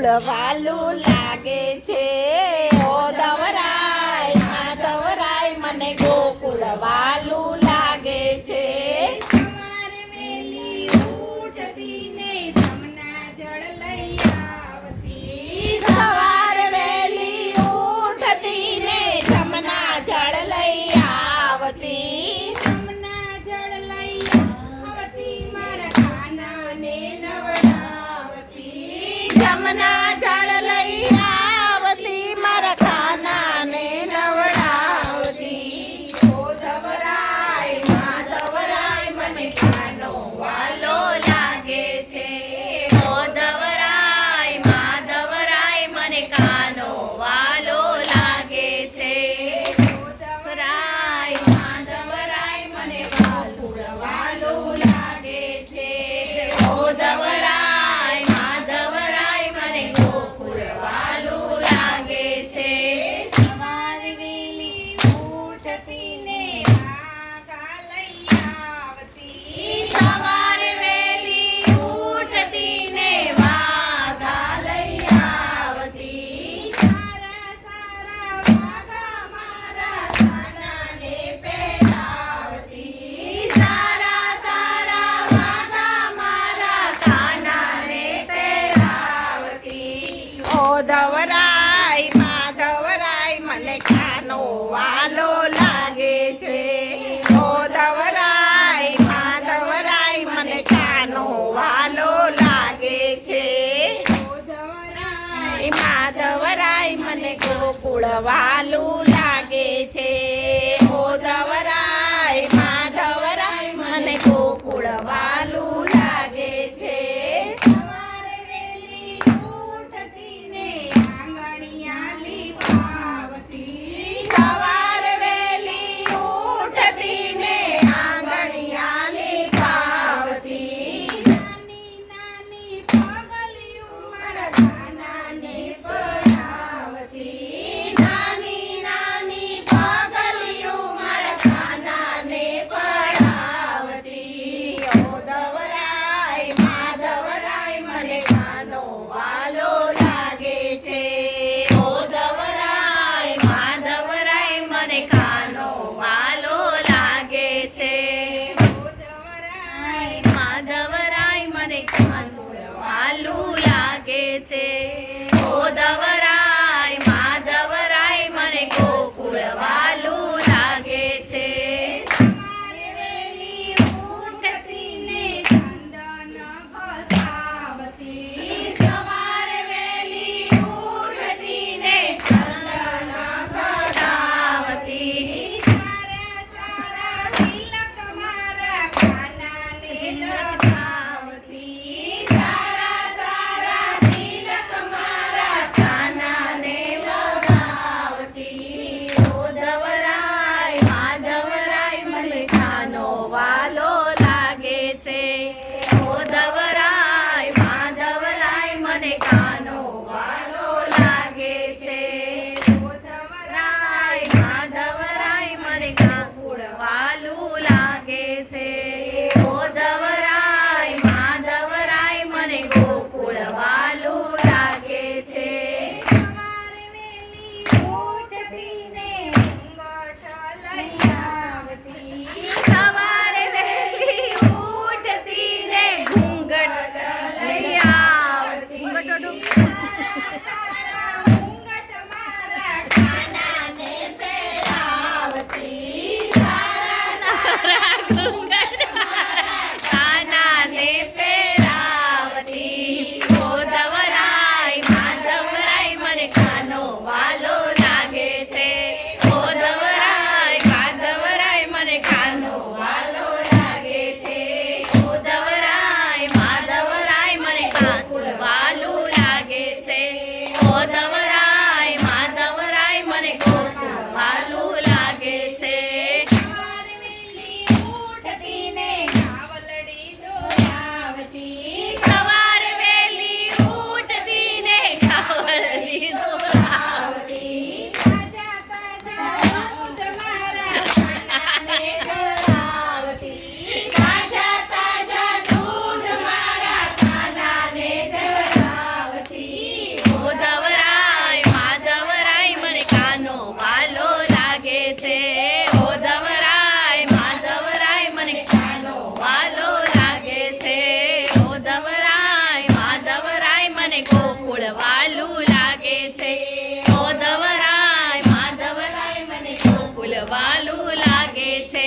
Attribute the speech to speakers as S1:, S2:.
S1: ગોકુળ વાલું લાગે છે ઓ દવરાય માધવરાય મને ગોકુળ વાલું લાગે છે
S2: સવારે વહેલી ઉઠતી ને જમના જળ લઈ આવતી
S1: સવારે વહેલી ઉઠતી ને જમના જળ લઈ આવતી
S2: જમના જળ લઈ આવતી મારા કાનાને નવડાવતી
S1: જમના જળ લઈ આવતી મારા કાનાને નવડાવતી ઓ દવરાય માધવરાય મને કાનો વાલો લાગે છે
S3: ઓ દવરાય માધવરાય મને કાનો વાલો લાગે છે દવરાય માધવરાય મને
S1: ગોકુળ વાલું લાગે છે
S3: ઓ દવરાય માધવરાય મને ગોકુળ વાલું લાગે છે
S2: સવારે વહેલી ઉઠતી ને વાઘા લઈ આવતી
S3: સવારે વહેલી ઉઠતી ને વાઘા લઈ આવતી
S2: સારા સારા વાઘા મારા કાનાને પહેરાવતી
S3: સારા સારા વાઘા મારા કાનાને પહેરાવતી
S1: ઓ દવરાય માધવરાય મને કાનો વાલો લાગે છે ઓ દવરાય માધવરાય મને કાનો વાલો લાગે છે
S2: દવરાય
S1: માધવરાય મને ગોકુળ વાલું લાગે છે ઓ દવરાય માધવરાય મને ગોકુળ વાલું લાગે છે
S2: સવારે વહેલી ઉઠતી ને આંગણિયા લીપાવતી
S1: સવારે વહેલી ઉઠતી ને આંગણિયા લીપાવતી
S2: નાની નાની પગલિયું મારા કાનાને પડાવતી
S1: નાની
S3: ફૂલ વાલું લાગે છે